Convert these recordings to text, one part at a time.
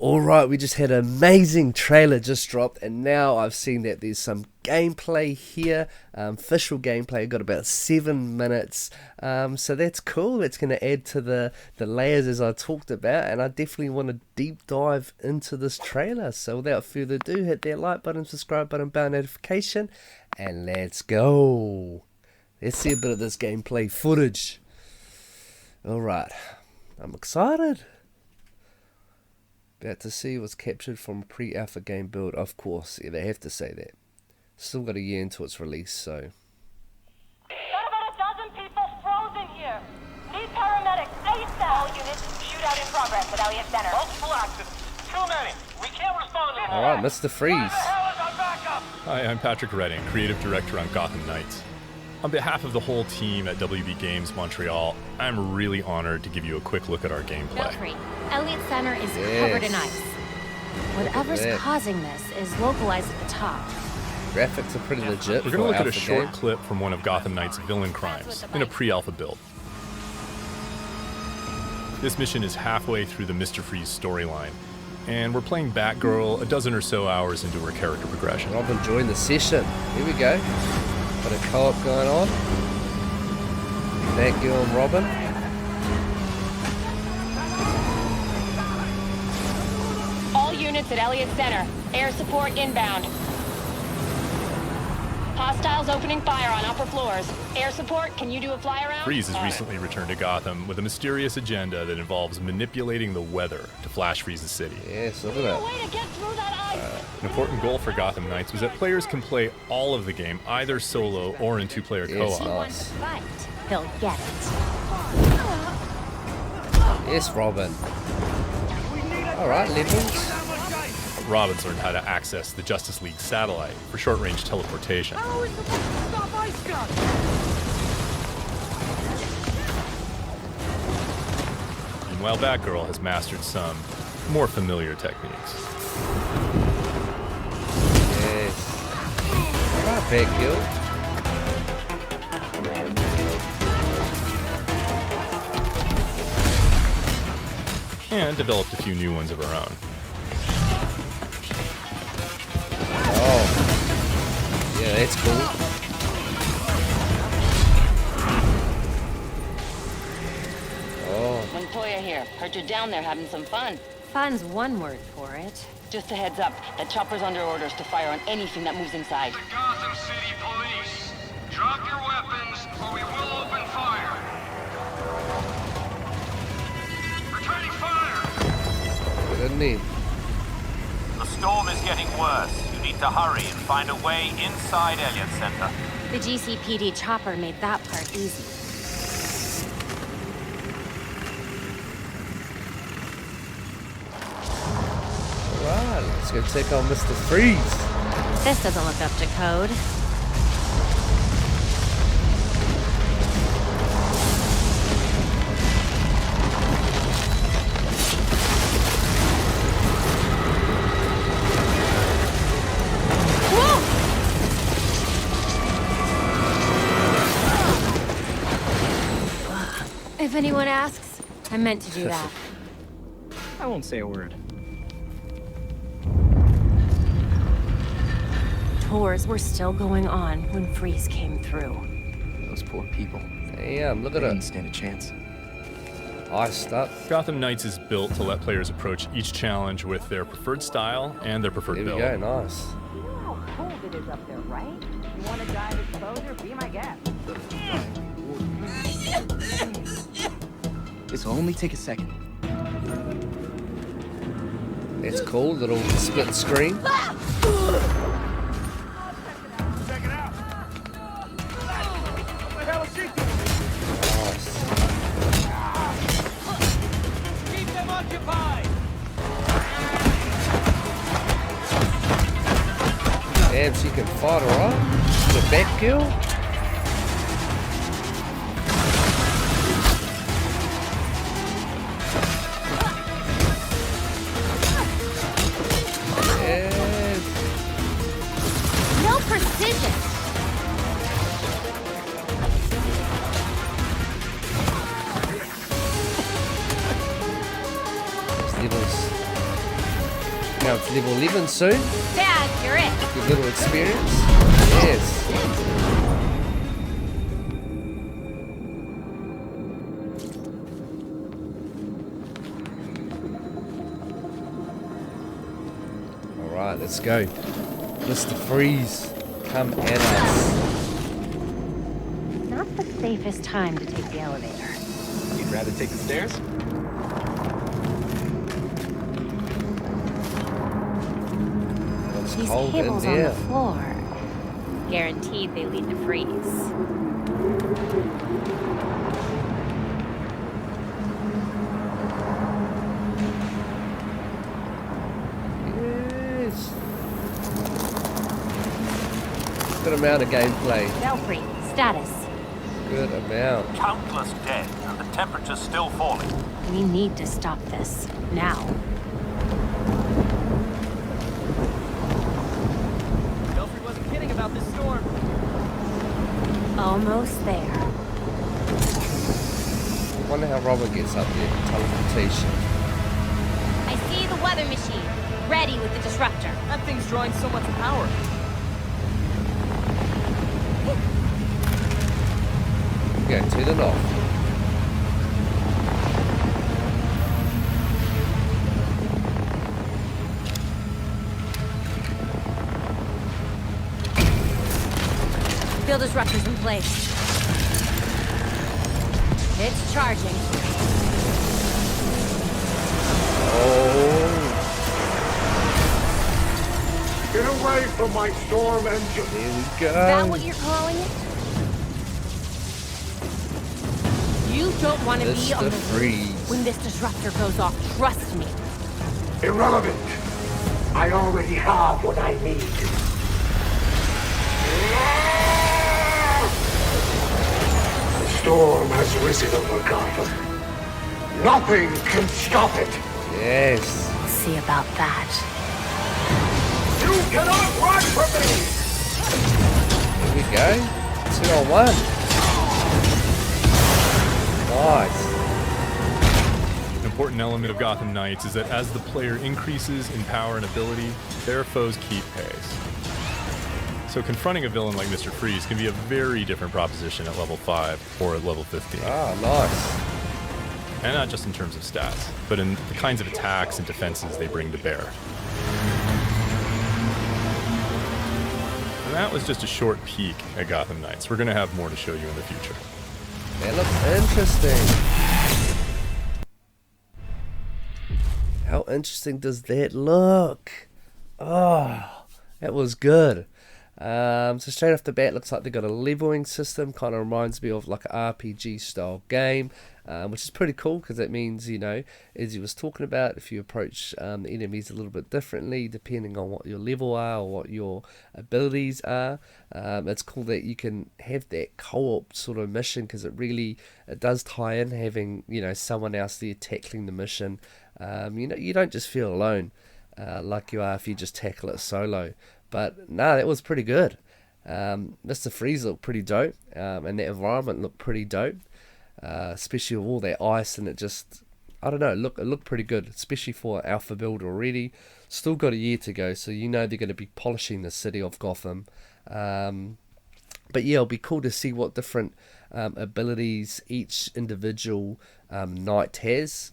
Alright, we just had an amazing trailer just dropped, and now I've seen that there's some gameplay here, official gameplay. Got about 7 minutes, so that's cool. It's going to add to the layers as I talked about, and I definitely want to deep dive into this trailer. So without further ado, hit that like button, subscribe button, bell notification, and let's go. Let's see a bit of this gameplay footage. Alright, I'm excited. About to see what's captured from a pre-alpha game build. Of course, yeah, they have to say that. Still got a year into its release, so. Got about a dozen people frozen here. Need paramedics ASAP. All units, shootout in progress at Elliott Center. Multiple accidents. Too many. We can't respond to Alright, Mr. Freeze. Where the hell is our backup? Hi, I'm Patrick Redding, Creative Director on Gotham Knights. On behalf of the whole team at WB Games Montreal, I'm really honored to give you a quick look at our gameplay. Belfry, Elliott Center is covered in ice. Whatever's causing this is localized at the top. Graphics are pretty legit. We're going to look at a short game. clip from one of Gotham Knights' villain crimes in a pre-alpha build. This mission is halfway through the Mr. Freeze storyline, and we're playing Batgirl a dozen or so hours into her character progression. Robin joined the session. Here we go. Got a co-op going on. Batgirl and Robin. All units at Elliott Center. Air support inbound. Hostiles opening fire on upper floors. Air support, can you do a fly around? Freeze has recently returned to Gotham with a mysterious agenda that involves manipulating the weather to flash freeze the city. Yes, look at No that. way to get through that ice. An important goal for Gotham Knights was that players can play all of the game either solo or in two-player Yes, co-op. nice. Fight, he'll get it. Yes, Robin. Alright, levels. Robin's learned how to access the Justice League satellite for short-range teleportation. How is the stop ice gun? Meanwhile, Batgirl has mastered some more familiar techniques. Yes. Alright, Batgirl. And developed a few new ones of her own. Oh. Yeah, that's cool. Oh. Montoya here. Heard you're down there having some fun. Fun's one word for it. Just a heads up, the chopper's under orders to fire on anything that moves inside. The Gotham City Police. Drop your weapons or we will open fire. Returning fire. Good name. The storm is getting worse. You need to hurry and find a way inside Elliott Center. The GCPD chopper made that part easy. Alright, let's go check on Mr. Freeze. This doesn't look up to code. If anyone asks, I meant to do that. I won't say a word. Tours were still going on when Freeze came through. Those poor people. Damn, look They at didn't it. stand a chance. Iced up. Gotham Knights is built to let players approach each challenge with their preferred style and their preferred There we build. go, nice. You know how cold it is up there, right? You want to die of exposure? Be my guest. This will only take a second. That's cool, little split screen. Check it out. What the hell is she doing? Nice. Keep them occupied. Damn, she can fight, alright. The Batgirl. Yes. No precision! Now it's level 11 soon. Dad, you're it. Good little experience. Yes. Alright, let's go. Mr. Freeze, come at us. Not the safest time to take the elevator. You'd rather take the stairs? It's These cold in cables on there. the floor. Guaranteed they lead to freeze. Yes. Good amount of gameplay. Belfry, status. Good amount. Countless dead, and the temperature's still falling. We need to stop this. Now. Belfry wasn't kidding about this storm. Almost there. I wonder how Robin gets up there. Teleportation. I see the weather machine. Ready with the disruptor. That thing's drawing so much power. Okay, turn it off. Field disruptors in place. It's charging. Oh, Get away from my storm engine! here we Is that what go. you're calling it? You don't want to be Mr. on the Freeze. roof when this disruptor goes off. Trust me. Irrelevant! I already have what I need. The storm has risen over Gotham. Nothing can stop it! Yes. We'll see about that. You cannot run from me! Here we go. 2-on-1. Nice. An important element of Gotham Knights is that as the player increases in power and ability, their foes keep pace. So confronting a villain like Mr. Freeze can be a very different proposition at level 5 or at level 15. Ah, nice. And not just in terms of stats, but in the kinds of attacks and defenses they bring to bear. And that was just a short peek at Gotham Knights. We're going to have more to show you in the future. That looks interesting. How interesting does that look? Oh, that was good. So straight off the bat, looks like they've got a leveling system. Kind of reminds me of like an RPG style game, which is pretty cool because that means, you know, as he was talking about, if you approach the enemies a little bit differently depending on what your level are or what your abilities are, it's cool that you can have that co-op sort of mission because it does tie in having, you know, someone else there tackling the mission. You know, you don't just feel alone like you are if you just tackle it solo. But no, that was pretty good. Mr. Freeze looked pretty dope, and that environment looked pretty dope, especially with all that ice, and it just, I don't know, it looked pretty good, especially for an alpha build already. Still got a year to go, so you know they're going to be polishing the city of Gotham. But yeah, it'll be cool to see what different abilities each individual knight has.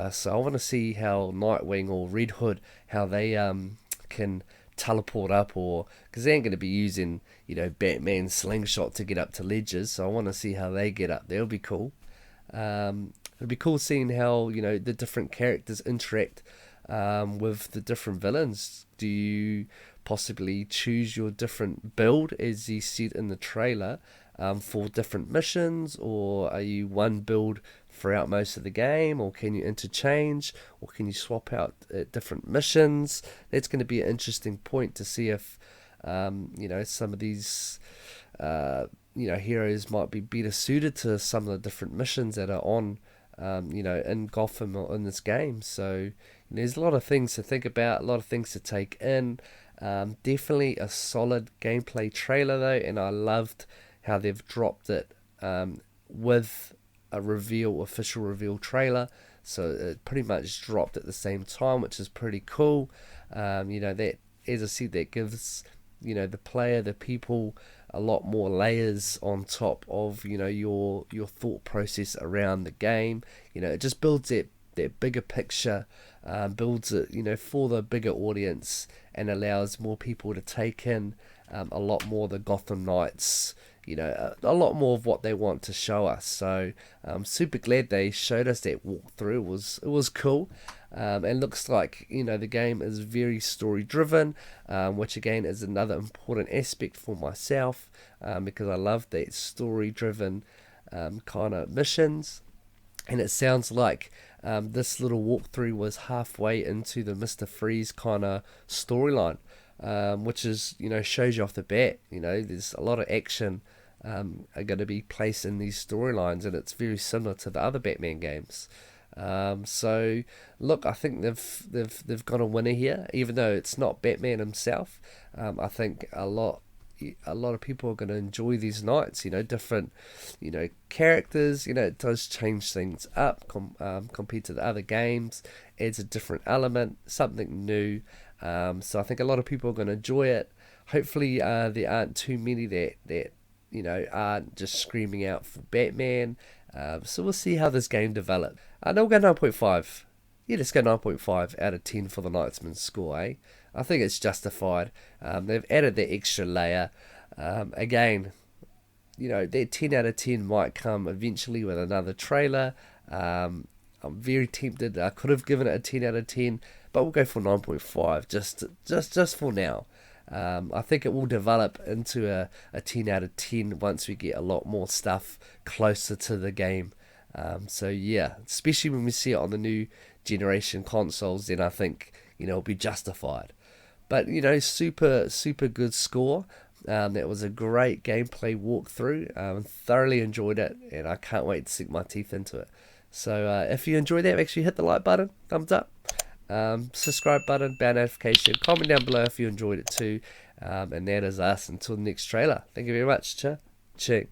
So I want to see how Nightwing or Red Hood, how they can teleport up, or because they ain't going to be using, you know, Batman's slingshot to get up to ledges, so I want to see how they get up there. It'll be cool. It'll be cool seeing how, you know, the different characters interact with the different villains. Do you possibly choose your different build as you said in the trailer for different missions, or are you one build throughout most of the game, or can you interchange, or can you swap out different missions? That's going to be an interesting point to see if you know, some of these you know, heroes might be better suited to some of the different missions that are on you know, in Gotham or in this game. So you know, there's a lot of things to think about, a lot of things to take in. Definitely a solid gameplay trailer though, and I loved how they've dropped it with a official reveal trailer. so it pretty much dropped at the same time, which is pretty cool. That, as I said, that gives the player, the people, a lot more layers on top of your thought process around the game. It just builds that bigger picture, builds it for the bigger audience, and allows more people to take in a lot more the Gotham Knights, a lot more of what they want to show us. So I'm super glad they showed us that walkthrough. It was cool. And looks like the game is very story driven, which again is another important aspect for myself, because I love that story driven kind of missions. And it sounds like this little walkthrough was halfway into the Mr. Freeze kind of storyline, which is shows you off the bat there's a lot of action are going to be placed in these storylines, and it's very similar to the other Batman games. So look, I think they've got a winner here, even though it's not Batman himself. I think a lot of people are going to enjoy these nights. Different characters. It does change things up compared to the other games. Adds a different element, something new. So I think a lot of people are going to enjoy it. Hopefully there aren't too many that aren't just screaming out for Batman. So we'll see how this game develops. We'll go 9.5. Yeah, let's go 9.5 out of 10 for the Knightsman score, eh? I think it's justified. They've added that extra layer. Again, that 10 out of 10 might come eventually with another trailer. I'm very tempted. I could have given it a 10 out of 10, but we'll go for 9.5 just for now. I think it will develop into a 10 out of 10 once we get a lot more stuff closer to the game. So yeah, especially when we see it on the new generation consoles, then I think it'll be justified. But super good score. That was a great gameplay walkthrough. Thoroughly enjoyed it, and I can't wait to sink my teeth into it. So if you enjoyed that, make sure you hit the like button, thumbs up, subscribe button, bell notification, comment down below if you enjoyed it too. And that is us until the next trailer. Thank you very much. Ching.